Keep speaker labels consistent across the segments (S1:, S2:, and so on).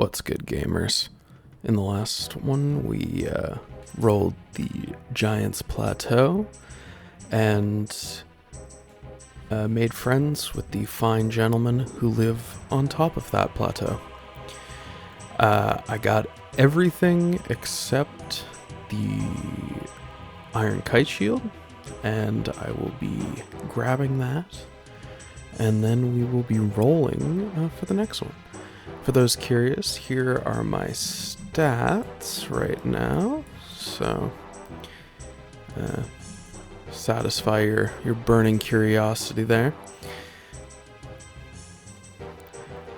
S1: What's good, gamers? In the last one, we rolled the Giant's Plateau and made friends with the fine gentlemen who live on top of that plateau. I got everything except the iron kite shield, and I will be grabbing that, and then we will be rolling for the next one. For those curious, here are my stats right now, so satisfy your burning curiosity there.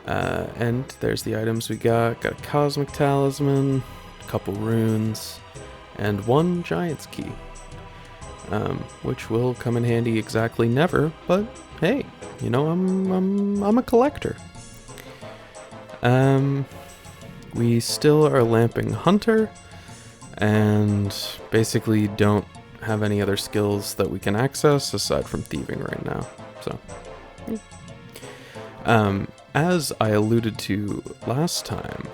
S1: And there's the items we got. Got a cosmic talisman, a couple runes, and one giant's key, which will come in handy exactly never, but hey, you know, I'm a collector. We still are lamping hunter, and basically don't have any other skills that we can access aside from thieving right now. So, as I alluded to last time,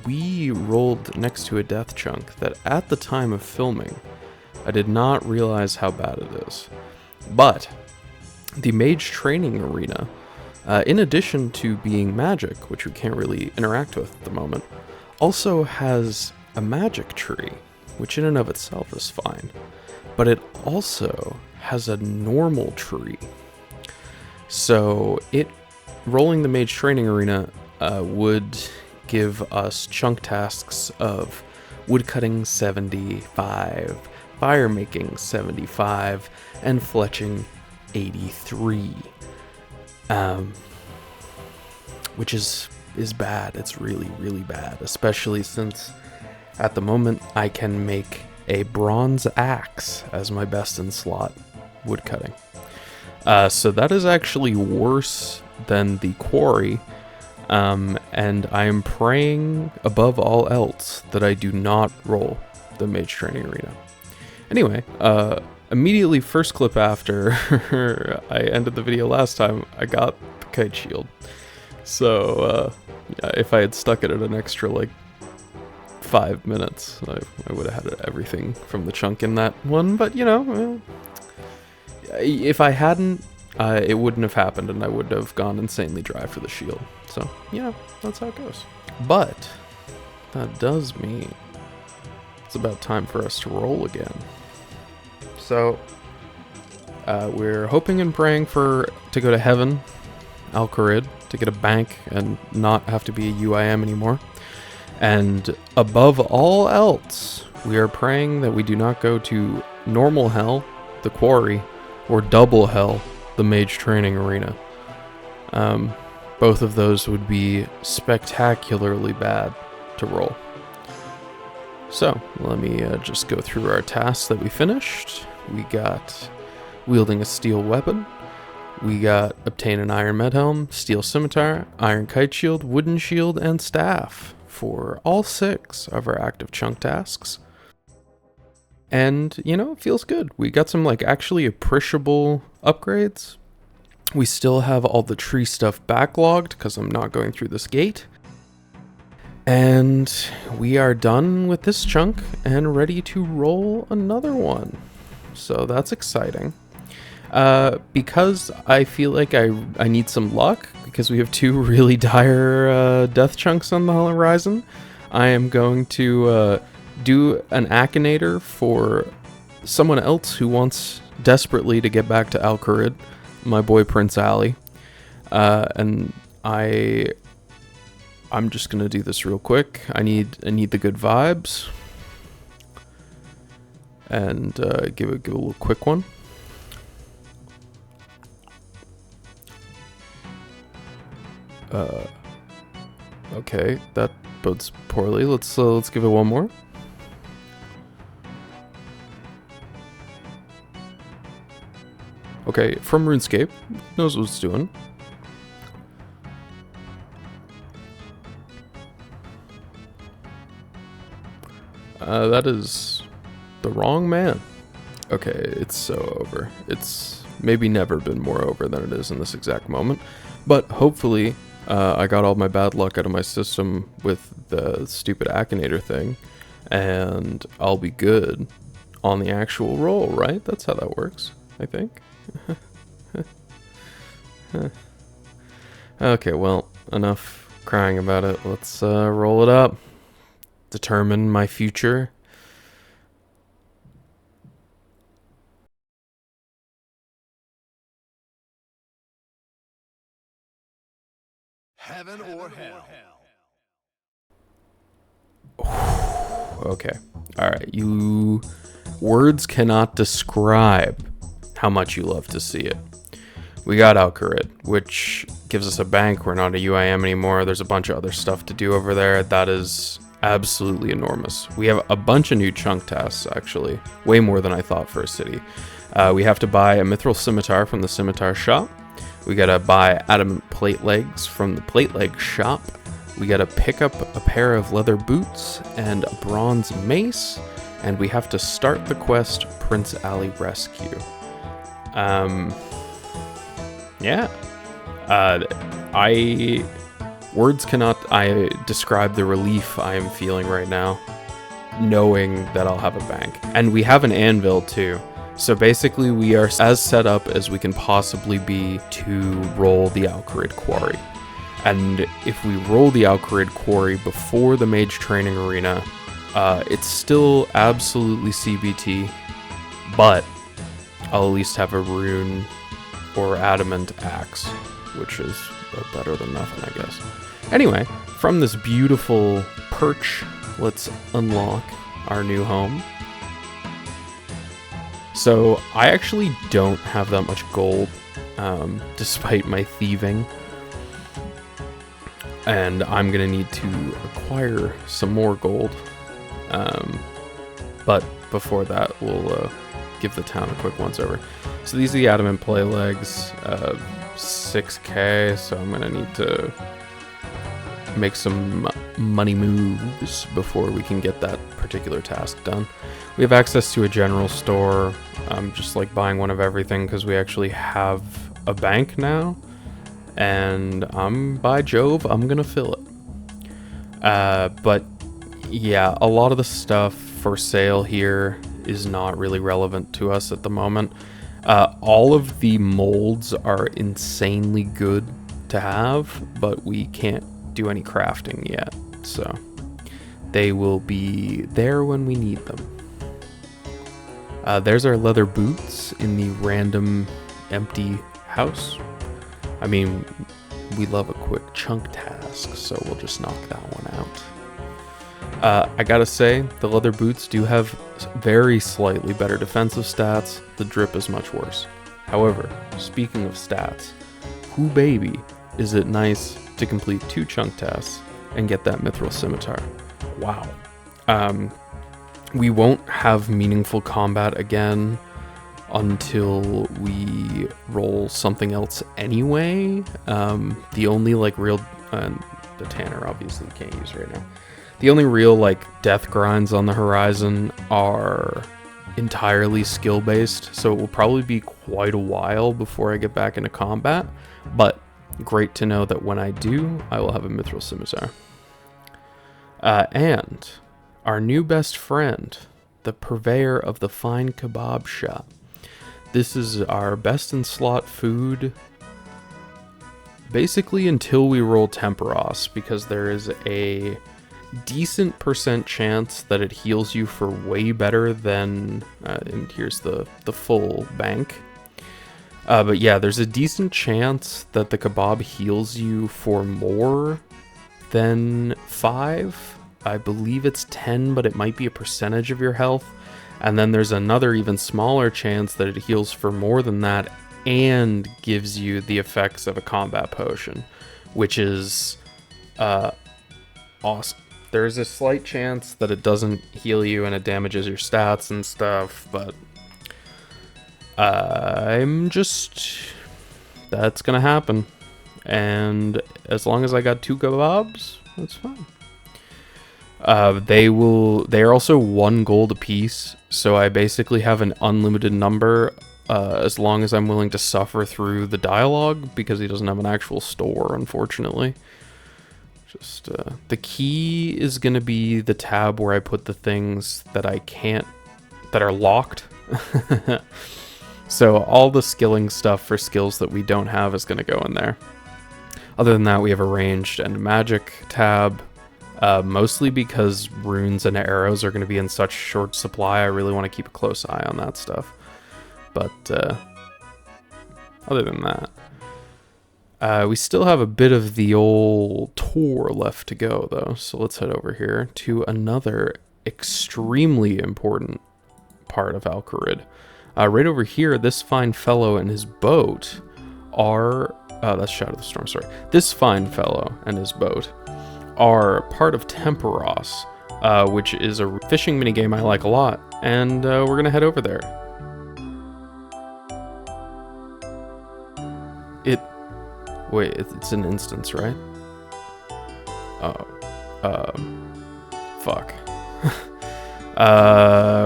S1: we rolled next to a death chunk that at the time of filming, I did not realize how bad it is. But the mage training arena, in addition to being magic, which we can't really interact with at the moment, also has a magic tree, which in and of itself is fine. But it also has a normal tree. So rolling the mage training arena would give us chunk tasks of woodcutting 75, fire making 75, and fletching 83. Which is bad. It's really, really bad, especially since at the moment I can make a bronze axe as my best in slot woodcutting. So that is actually worse than the quarry, and I am praying above all else that I do not roll the mage training arena. Anyway, immediately first clip after I ended the video last time, I got the kite shield. So if I had stuck it at an extra like 5 minutes, I would have had everything from the chunk in that one. But you know, if I hadn't, it wouldn't have happened, and I would have gone insanely dry for the shield. So you know, that's how it goes. But that does mean it's about time for us to roll again. So we're hoping and praying to go to heaven, Al-Kharid, to get a bank and not have to be a UIM anymore. And above all else, we are praying that we do not go to normal hell, the quarry, or double hell, the mage training arena. Both of those would be spectacularly bad to roll. So let me just go through our tasks that we finished. We got wielding a steel weapon. We got obtain an iron med helm, steel scimitar, iron kite shield, wooden shield, and staff for all 6 of our active chunk tasks. And, you know, it feels good. We got some, like, actually appreciable upgrades. We still have all the tree stuff backlogged because I'm not going through this gate. And we are done with this chunk and ready to roll another one. So that's exciting. Because I feel like I need some luck, because we have 2 really dire death chunks on the horizon, I am going to do an Akinator for someone else who wants desperately to get back to Al-Kharid, my boy Prince Ali. And I'm just gonna do this real quick. I need the good vibes, and give a little quick one. Okay, that bodes poorly. Let's give it one more. Okay, from Runescape, knows what it's doing. That is the wrong man. Okay, it's so over. It's maybe never been more over than it is in this exact moment. But hopefully, I got all my bad luck out of my system with the stupid Akinator thing, and I'll be good on the actual roll, right? That's how that works, I think. Okay, well, enough crying about it. Let's roll it up. Determine my future.
S2: Heaven or hell.
S1: Okay. Alright, you... Words cannot describe how much you love to see it. We got Alcarid, which gives us a bank. We're not a UIM anymore. There's a bunch of other stuff to do over there. That is absolutely enormous. We have a bunch of new chunk tasks, actually. Way more than I thought for a city. We have to buy a mithril scimitar from the scimitar shop. We gotta buy adamant plate legs from the plate leg shop. We gotta pick up a pair of leather boots and a bronze mace. And we have to start the quest Prince Ali Rescue. Yeah. Words cannot describe the relief I am feeling right now, knowing that I'll have a bank. And we have an anvil too. So basically we are as set up as we can possibly be to roll the Alcarid Quarry. And if we roll the Alcarid Quarry before the Mage Training Arena, it's still absolutely CBT, but I'll at least have a rune or adamant axe, which is better than nothing, I guess. Anyway, from this beautiful perch, let's unlock our new home. So I actually don't have that much gold, despite my thieving. And I'm gonna need to acquire some more gold. But before that, we'll give the town a quick once over. So these are the adamant play legs, 6k, so I'm gonna need to make some money moves before we can get that particular task done. We have access to a general store. I'm just like buying one of everything because we actually have a bank now, and by Jove, I'm gonna fill it. But yeah, a lot of the stuff for sale here is not really relevant to us at the moment. All of the molds are insanely good to have, but we can't do any crafting yet, so they will be there when we need them. There's our leather boots in the random empty house. I mean, we love a quick chunk task, so we'll just knock that one out. I gotta say, the leather boots do have very slightly better defensive stats. The drip is much worse. However, speaking of stats, whoo baby, is it nice to complete 2 chunk tasks and get that mithril scimitar. Wow. We won't have meaningful combat again until we roll something else anyway. The only like real, the Tanner obviously can't use right now. The only real like death grinds on the horizon are entirely skill based, so it will probably be quite a while before I get back into combat, but great to know that when I do, I will have a mithril scimitar. And our new best friend, the purveyor of the fine kebab shop. This is our best in slot food, basically until we roll Temperos, because there is a decent % chance that it heals you for way better than, and here's the full bank. But yeah, there's a decent chance that the kebab heals you for more than 5. I believe it's 10, but it might be a percentage of your health. And then there's another even smaller chance that it heals for more than that and gives you the effects of a combat potion, which is awesome. There's a slight chance that it doesn't heal you and it damages your stats and stuff, but that's gonna happen. And as long as I got 2 kebabs, that's fine. They are also 1 gold apiece, so I basically have an unlimited number as long as I'm willing to suffer through the dialogue, because he doesn't have an actual store, unfortunately. Just the key is going to be the tab where I put the things that I can't, that are locked. So all the skilling stuff for skills that we don't have is going to go in there. Other than that, we have a ranged and magic tab, mostly because runes and arrows are going to be in such short supply. I really want to keep a close eye on that stuff. But other than that, we still have a bit of the old tour left to go, though. So let's head over here to another extremely important part of Al-Kharid. Right over here, this fine fellow and his boat are... that's Shadow of the Storm, sorry. This fine fellow and his boat are part of Temperos, which is a fishing minigame I like a lot, and we're going to head over there. Wait, it's an instance, right? Oh, fuck.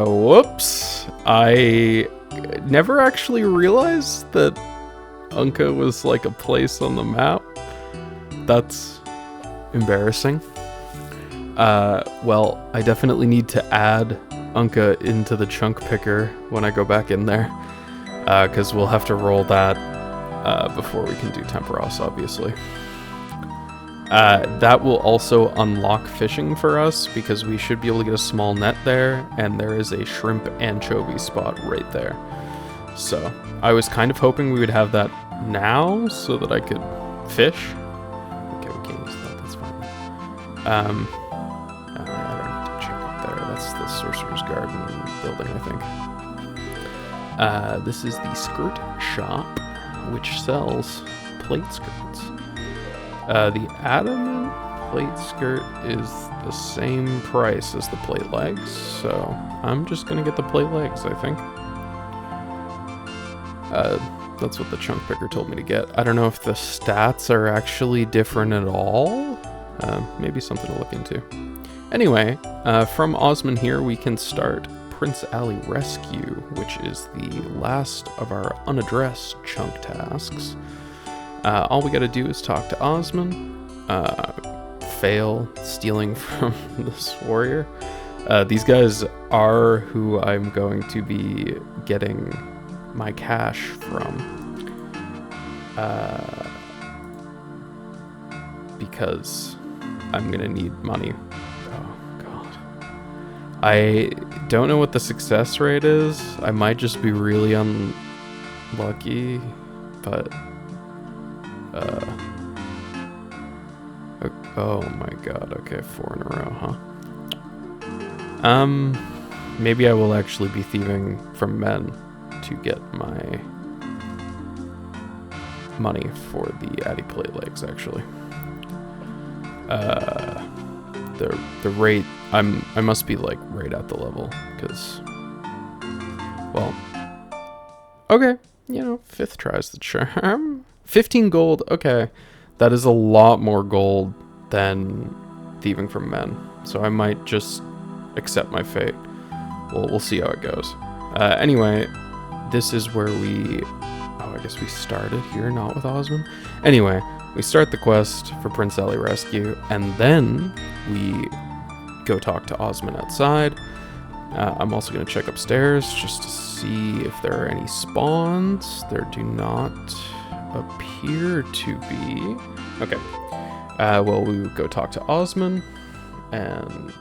S1: Whoops. I never actually realized that Unka was like a place on the map. That's embarrassing. Well, I definitely need to add Unka into the chunk picker when I go back in there, because we'll have to roll that before we can do Temperos, obviously. That will also unlock fishing for us, because we should be able to get a small net there, and there is a shrimp anchovy spot right there. So I was kind of hoping we would have that now so that I could fish. Okay, we can't use that, that's fine. I don't need to check up there. That's the Sorcerer's Garden building, I think. This is the skirt shop, which sells plate skirts. The adamant plate skirt is the same price as the plate legs, so I'm just gonna get the plate legs, I think. That's what the chunk picker told me to get. I don't know if the stats are actually different at all. Maybe something to look into. Anyway, from Osman here, we can start Prince Ali Rescue, which is the last of our unaddressed chunk tasks. All we gotta do is talk to Osman, fail stealing from this warrior. These guys are who I'm going to be getting my cash from, because I'm gonna need money. Oh god. I don't know what the success rate is. I might just be really unlucky, but oh my god, okay, 4 in a row, huh? Maybe I will actually be thieving from men to get my money for the Addy plate legs, actually. The rate, I must be like right at the level, because, well, okay, you know, 5th tries the charm. 15 gold, okay. That is a lot more gold than thieving from men, so I might just accept my fate. We'll see how it goes. Anyway, this is where we... Oh, I guess we started here, not with Osman. Anyway, we start the quest for Prince Ali Rescue, and then we go talk to Osman outside. I'm also going to check upstairs just to see if there are any spawns. There do not appear to be. Okay. Well, we will go talk to Osman, and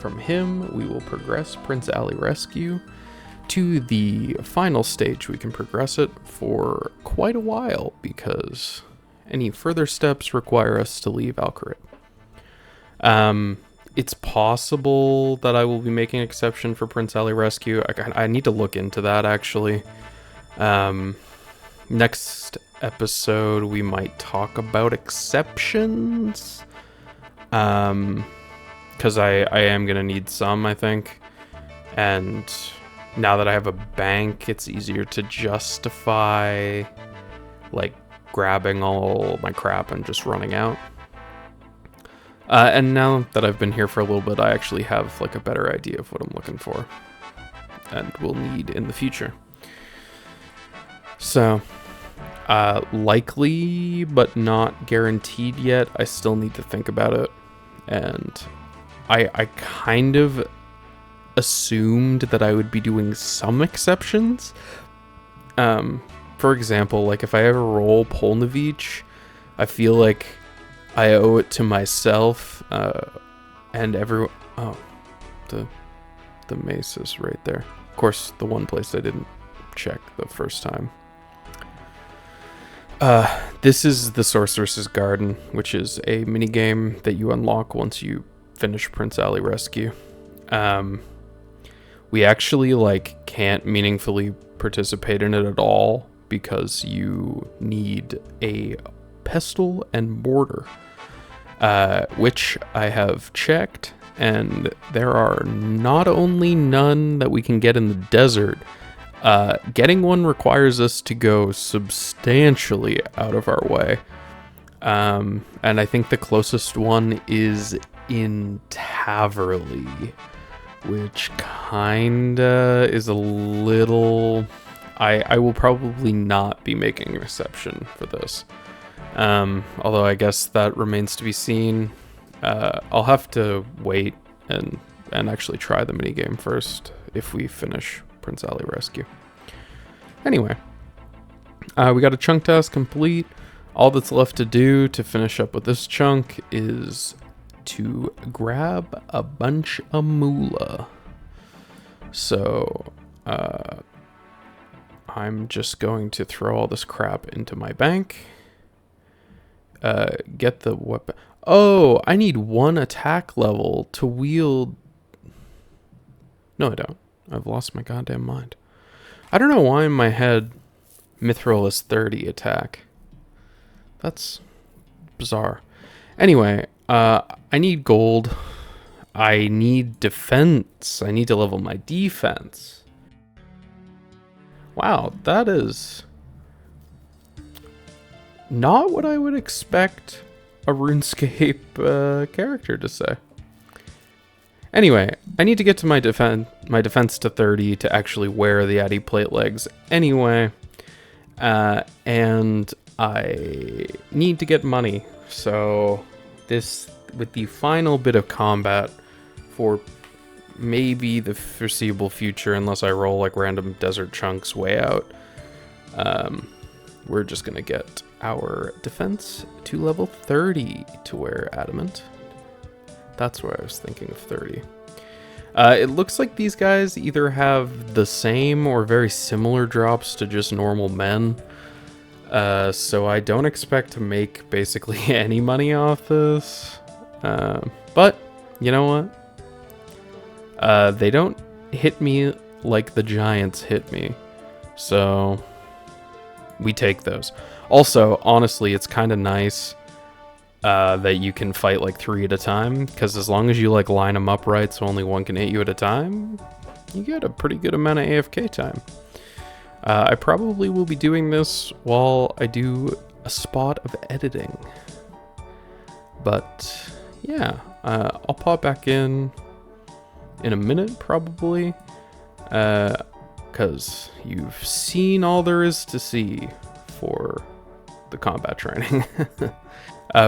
S1: from him we will progress Prince Ali Rescue to the final stage. We can progress it for quite a while, because any further steps require us to leave Al-Kharid. It's possible that I will be making an exception for Prince Ali Rescue. I need to look into that, actually. Next episode, we might talk about exceptions. Because I am going to need some, I think. And now that I have a bank, it's easier to justify, like, grabbing all my crap and just running out. And now that I've been here for a little bit, I actually have, like, a better idea of what I'm looking for and will need in the future. So, likely, but not guaranteed yet. I still need to think about it. And I kind of assumed that I would be doing some exceptions. For example, like if I ever roll Polnavich, I feel like I owe it to myself and everyone. Oh, the mace is right there. Of course, the one place I didn't check the first time. This is the Sorceress's Garden, which is a minigame that you unlock once you finish Prince Ali Rescue. We actually can't meaningfully participate in it at all because you need a pestle and mortar, which I have checked, and there are not only none that we can get in the desert. Getting one requires us to go substantially out of our way. And I think the closest one is in Taverley, which kinda is a little... I will probably not be making an exception for this. Although I guess that remains to be seen. I'll have to wait and actually try the minigame first if we finish Prince Ali Rescue. Anyway, we got a chunk task complete. All that's left to do to finish up with this chunk is to grab a bunch of moolah. So, I'm just going to throw all this crap into my bank. Get the weapon. Oh, I need 1 attack level to wield... No, I don't. I've lost my goddamn mind. I don't know why in my head Mithril is 30 attack. That's bizarre. Anyway, I need gold. I need defense. I need to level my defense. Wow, that is not what I would expect a RuneScape character to say. Anyway, I need to get to my defense to 30 to actually wear the Addy plate legs anyway. And I need to get money. So this, with the final bit of combat for maybe the foreseeable future, unless I roll like random desert chunks way out, we're just gonna get our defense to level 30 to wear adamant. That's where I was thinking of 30. It looks like these guys either have the same or very similar drops to just normal men. So I don't expect to make basically any money off this. But, you know what? They don't hit me like the giants hit me. So, we take those. Also, honestly, it's kind of nice that you can fight like 3 at a time, because as long as you like line them up right so only one can hit you at a time, you get a pretty good amount of AFK time. I probably will be doing this while I do a spot of editing. But yeah, I'll pop back in a minute probably, because you've seen all there is to see for the combat training.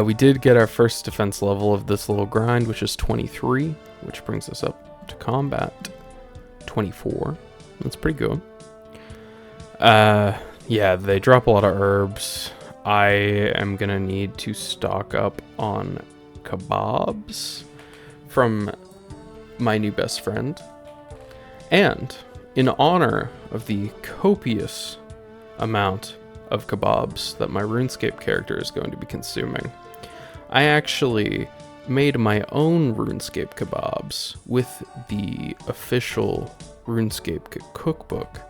S1: We did get our first defense level of this little grind, which is 23, which brings us up to combat 24. That's pretty good. Yeah, they drop a lot of herbs. I am gonna need to stock up on kebabs from my new best friend. And in honor of the copious amount of kebabs that my RuneScape character is going to be consuming, I actually made my own RuneScape kebabs with the official RuneScape cookbook,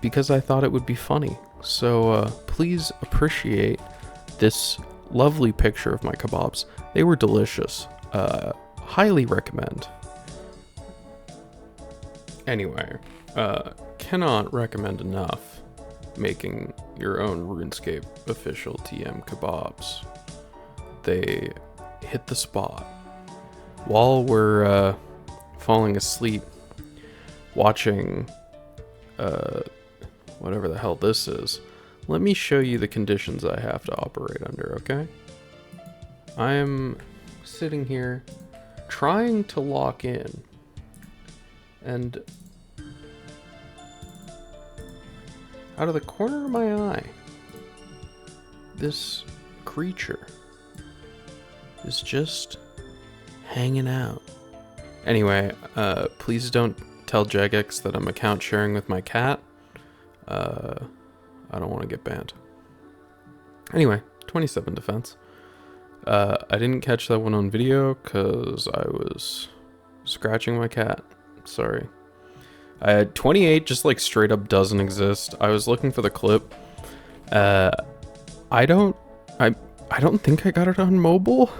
S1: because I thought it would be funny. So please appreciate this lovely picture of my kebabs. They were delicious. Highly recommend. Anyway, cannot recommend enough making your own RuneScape official TM kebabs. They hit the spot. While we're falling asleep watching whatever the hell this is, let me show you the conditions I have to operate under, okay? I am sitting here trying to lock in, and out of the corner of my eye, this creature is just hanging out. Anyway, please don't tell Jagex that I'm account sharing with my cat. I don't want to get banned. Anyway, 27 defense. I didn't catch that one on video because I was scratching my cat. Sorry. I had 28, just like straight up doesn't exist. I was looking for the clip. I don't think I got it on mobile.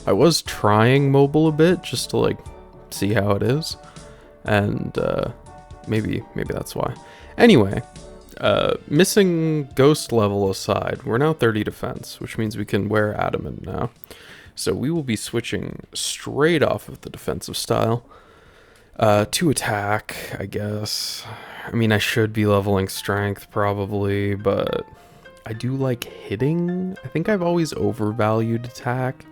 S1: I was trying mobile a bit just to like see how it is, and maybe that's why. Anyway, missing ghost level aside, we're now 30 defense, which means we can wear adamant now. So we will be switching straight off of the defensive style to attack, I guess. I mean, I should be leveling strength probably, but I do like hitting. I think I've always overvalued attack,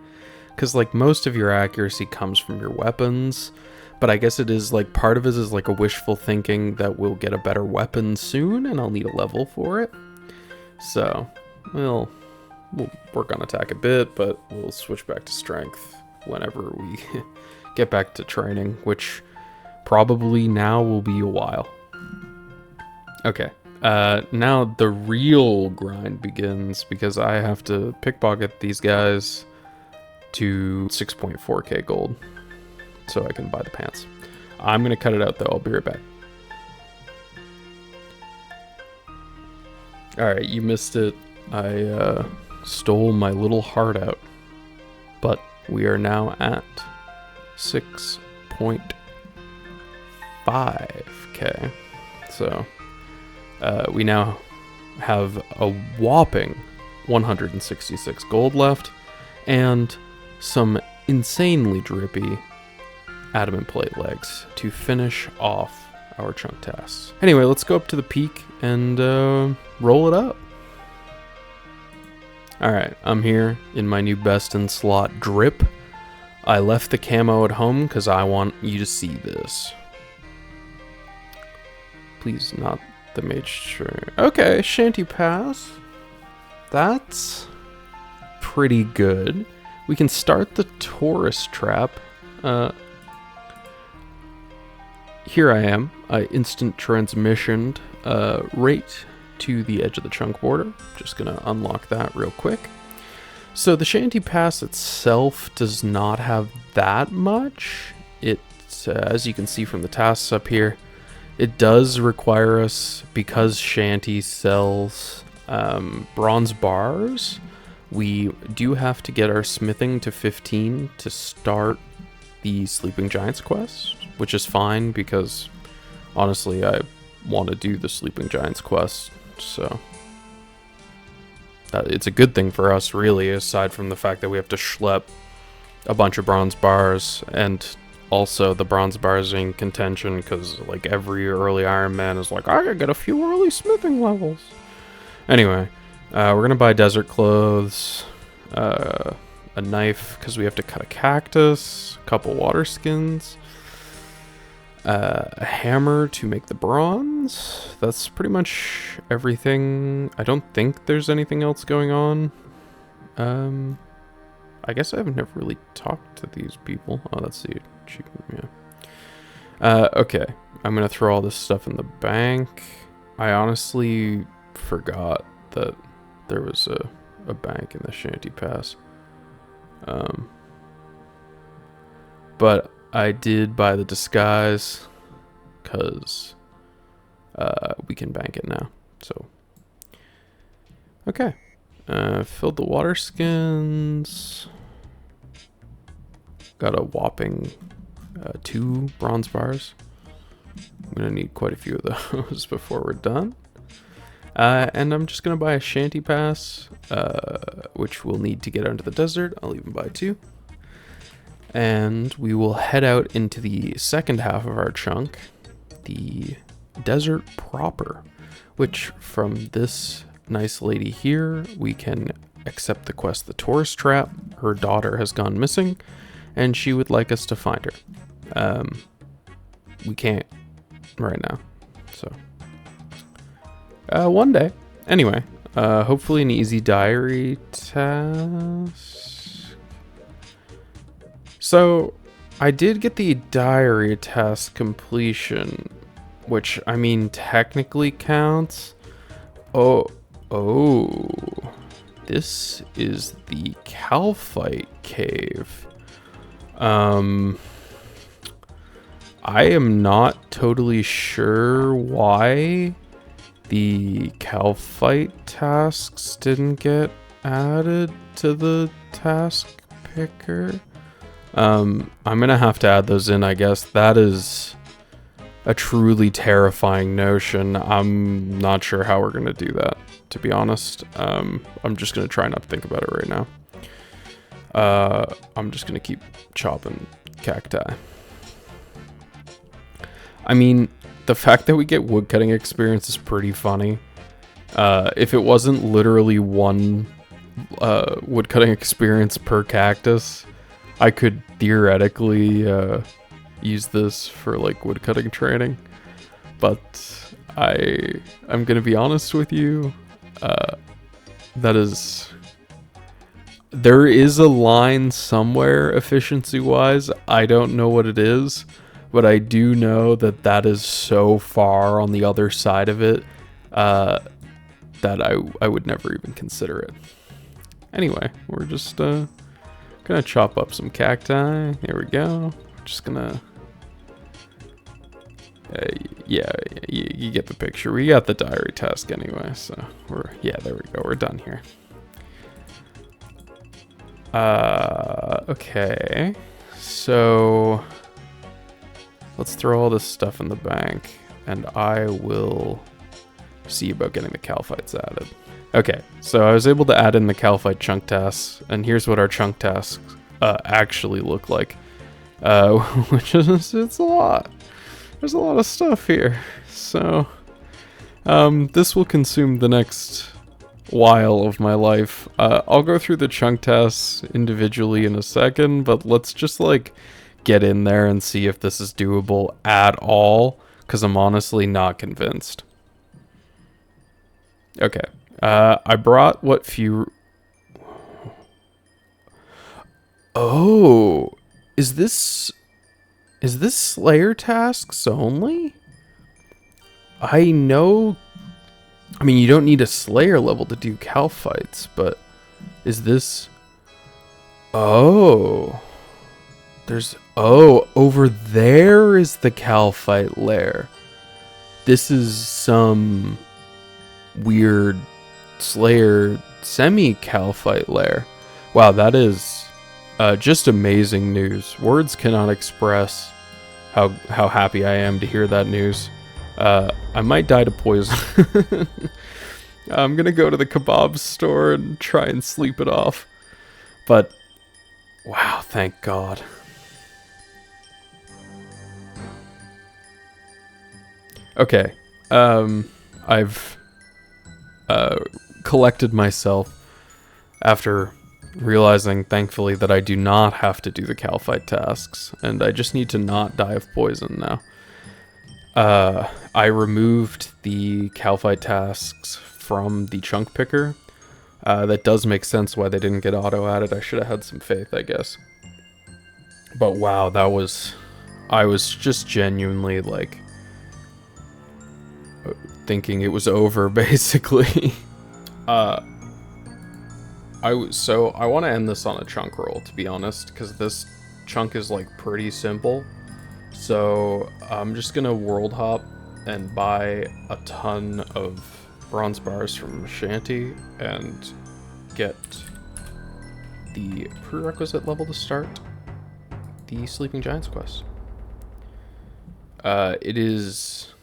S1: because like most of your accuracy comes from your weapons, but I guess it is like part of it is like a wishful thinking that we'll get a better weapon soon and I'll need a level for it. So we'll work on attack a bit, but we'll switch back to strength whenever we get back to training, which probably now will be a while. Okay, now the real grind begins, because I have to pickpocket these guys to 6.4k gold so I can buy the pants. I'm gonna cut it out though. I'll be right back. Alright, you missed it. I stole my little heart out, but we are now at 6.5k. So we now have a whopping 166 gold left and some insanely drippy adamant plate legs to finish off our chunk tasks. Anyway, let's go up to the peak and roll it up. Alright, I'm here in my new best in slot drip. I left the camo at home because I want you to see this. Please, not the mage shirt. Okay, shanty pass. That's pretty good. We can start the tourist trap. Here I am. I instant transmissioned right to the edge of the chunk border. Just gonna unlock that real quick. So the shanty pass itself does not have that much. It, as you can see from the tasks up here, it does require us, because shanty sells bronze bars, we do have to get our smithing to 15 to start the Sleeping Giants quest, which is fine because honestly I want to do the Sleeping Giants quest, so it's a good thing for us really, aside from the fact that we have to schlep a bunch of bronze bars, and also the bronze bars are in contention because like every early Ironman is like, I gotta get a few early smithing levels. Anyway, we're gonna buy desert clothes, a knife because we have to cut a cactus, a couple water skins, a hammer to make the bronze. That's pretty much everything. I don't think there's anything else going on. I guess I've never really talked to these people. Oh, that's the achievement, yeah. Okay, I'm gonna throw all this stuff in the bank. I honestly forgot that there was a bank in the shanty pass. But I did buy the disguise because we can bank it now. So okay, filled the water skins. Got a whopping 2 bronze bars. I'm gonna need quite a few of those before we're done. And I'm just gonna buy a shanty pass, which we'll need to get out into the desert. I'll even buy 2. And we will head out into the second half of our chunk, the desert proper, which from this nice lady here, we can accept the quest, The Tourist Trap. Her daughter has gone missing, and she would like us to find her. We can't right now, so one day. Anyway, hopefully an easy diary task. So I did get the diary task completion, which I mean technically counts. Oh, this is the Calphite cave. I am not totally sure why the Calphite tasks didn't get added to the task picker. I'm gonna have to add those in, I guess. That is a truly terrifying notion. I'm not sure how we're gonna do that, to be honest. I'm just gonna try not to think about it right now. I'm just gonna keep chopping cacti. I mean, the fact that we get woodcutting experience is pretty funny. If it wasn't literally one woodcutting experience per cactus, I could theoretically use this for like woodcutting training. But I'm gonna be honest with you, there is a line somewhere efficiency-wise. I don't know what it is, but I do know that that is so far on the other side of it that I would never even consider it. Anyway, we're just gonna chop up some cacti. There we go. Just gonna... yeah, you get the picture. We got the diary task anyway, so yeah, there we go. We're done here. Okay. So let's throw all this stuff in the bank, and I will see about getting the Calphites added. Okay, so I was able to add in the Calphite chunk tasks, and here's what our chunk tasks actually look like. Which is, it's a lot. There's a lot of stuff here. So, this will consume the next while of my life. I'll go through the chunk tasks individually in a second, but let's just like get in there and see if this is doable at all, because I'm honestly not convinced. Okay, I brought what few... Oh, is this Slayer tasks only? I know... I mean, you don't need a Slayer level to do Calphites, but is this... Oh... There's... Oh, over there is the Calphite lair. This is some weird Slayer semi-Calphite lair. Wow, that is just amazing news. Words cannot express how happy I am to hear that news. I might die to poison. I'm gonna go to the kebab store and try and sleep it off. But, wow, thank God. Okay, I've collected myself after realizing, thankfully, that I do not have to do the Calphite tasks, and I just need to not die of poison now. I removed the Calphite tasks from the chunk picker. That does make sense why they didn't get auto-added. I should have had some faith, I guess. But wow, I was just genuinely, like, thinking it was over, basically. So I want to end this on a chunk roll, to be honest, because this chunk is like pretty simple. So I'm just gonna world hop and buy a ton of bronze bars from Shanty and get the prerequisite level to start the Sleeping Giants quest. It is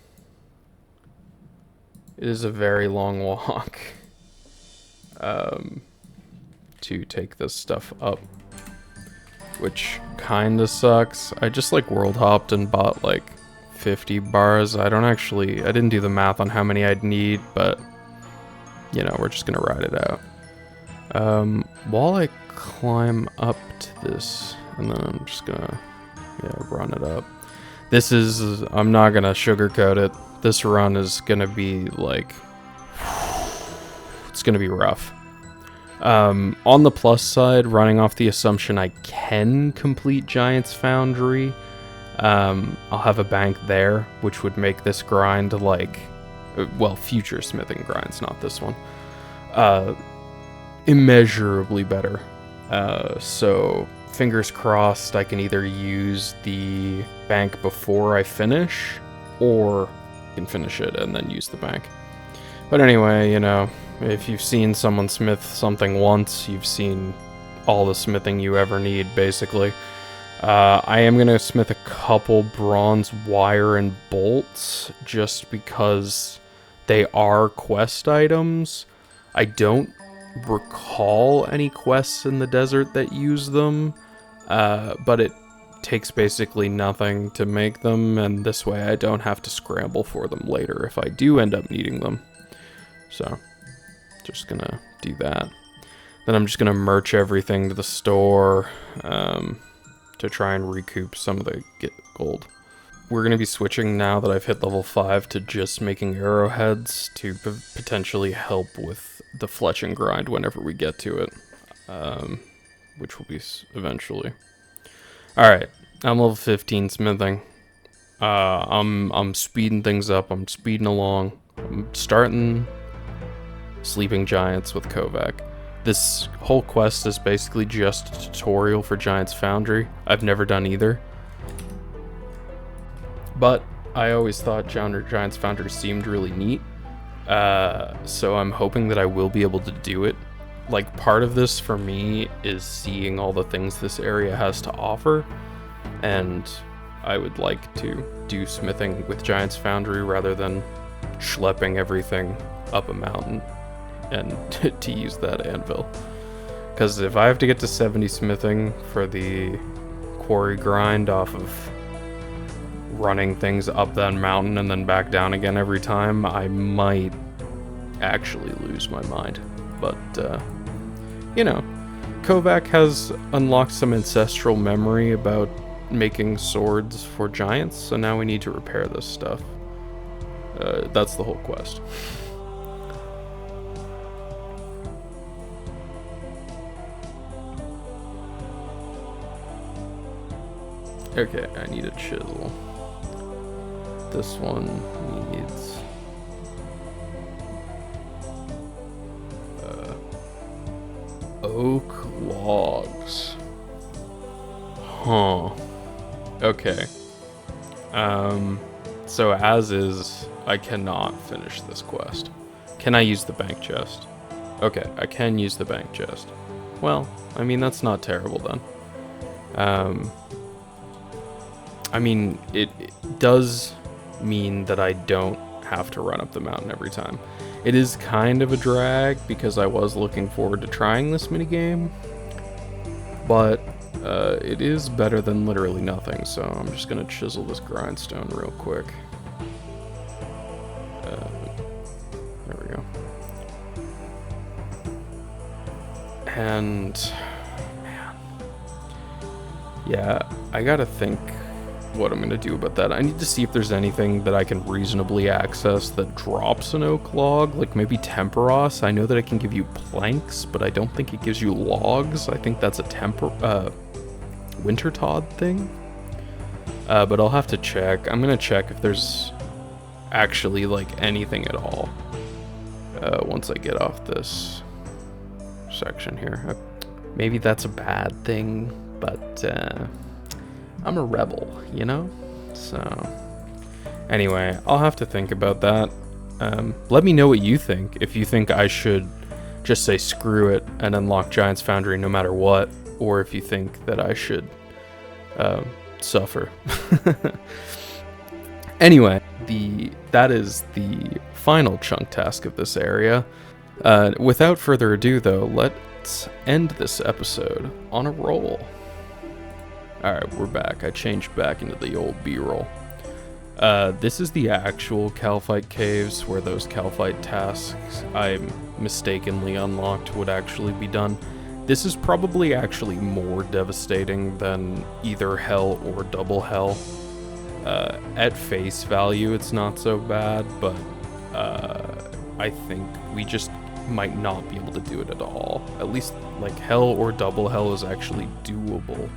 S1: a very long walk to take this stuff up, which kinda sucks. I just like world hopped and bought like 50 bars. I didn't do the math on how many I'd need, but, you know, we're just gonna ride it out. While I climb up to this, and then I'm just gonna, run it up. I'm not gonna sugarcoat it. This run is gonna be like, it's gonna be rough. On the plus side, running off the assumption I can complete Giant's Foundry, I'll have a bank there, which would make this grind like, well, future smithing grinds, not this one, immeasurably better. So fingers crossed I can either use the bank before I finish, or I can finish it and then use the bank. But anyway, you know, if you've seen someone smith something once, you've seen all the smithing you ever need, basically. I am going to smith a couple bronze wire and bolts, just because they are quest items. I don't recall any quests in the desert that use them, but it takes basically nothing to make them, and this way I don't have to scramble for them later if I do end up needing them. So, just gonna do that. Then I'm just gonna merch everything to the store to try and recoup some of the gold. We're gonna be switching now that I've hit level 5 to just making arrowheads to potentially help with the fletching grind whenever we get to it, which will be eventually. All right, I'm level 15 smithing. I'm speeding things up. I'm speeding along. I'm starting Sleeping Giants with Kovac. This whole quest is basically just a tutorial for Giant's Foundry. I've never done either, but I always thought Giant's Foundry seemed really neat, so I'm hoping that I will be able to do it. Like, part of this for me is seeing all the things this area has to offer, and I would like to do smithing with Giant's Foundry rather than schlepping everything up a mountain and to use that anvil. Because if I have to get to 70 smithing for the quarry grind off of running things up that mountain and then back down again every time, I might actually lose my mind. But, you know, Kovac has unlocked some ancestral memory about making swords for giants, so now we need to repair this stuff. That's the whole quest. Okay, I need a chisel. This one needs oak logs. Huh. Okay. So as is, I cannot finish this quest. Can I use the bank chest? Okay, I can use the bank chest. Well, I mean, that's not terrible then. I mean, it does mean that I don't have to run up the mountain every time. It is kind of a drag because I was looking forward to trying this minigame, but it is better than literally nothing, so I'm just gonna chisel this grindstone real quick. There we go. And, man, yeah, I gotta think what I'm going to do about that. I need to see if there's anything that I can reasonably access that drops an oak log, like maybe Temperos. I know that it can give you planks, but I don't think it gives you logs. I think that's a Wintertod thing. But I'll have to check. I'm going to check if there's actually like anything at all once I get off this section here. Maybe that's a bad thing, but I'm a rebel, you know? So, anyway, I'll have to think about that. Let me know what you think. If you think I should just say screw it and unlock Giant's Foundry no matter what, or if you think that I should suffer. Anyway, that is the final chunk task of this area. Without further ado, though, let's end this episode on a roll. Alright, we're back. I changed back into the old B-roll. This is the actual Calphite caves where those Calphite tasks I mistakenly unlocked would actually be done. This is probably actually more devastating than either Hell or Double Hell. At face value, it's not so bad, but I think we just might not be able to do it at all. At least, like, Hell or Double Hell is actually doable.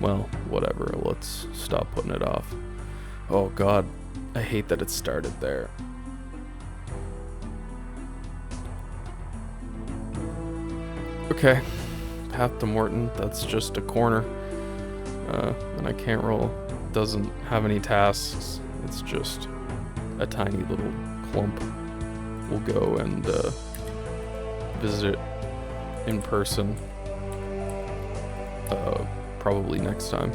S1: Well, whatever, let's stop putting it off. Oh god, I hate that it started there. Okay, Path to Morton, that's just a corner. And I can't roll. Doesn't have any tasks, it's just a tiny little clump. We'll go and visit in person. Probably next time,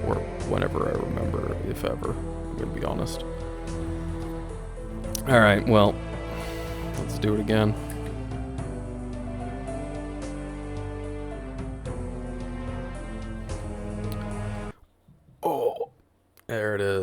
S1: or whenever I remember, if ever. I'm gonna be honest. Alright, well, let's do it again. Oh, there it is.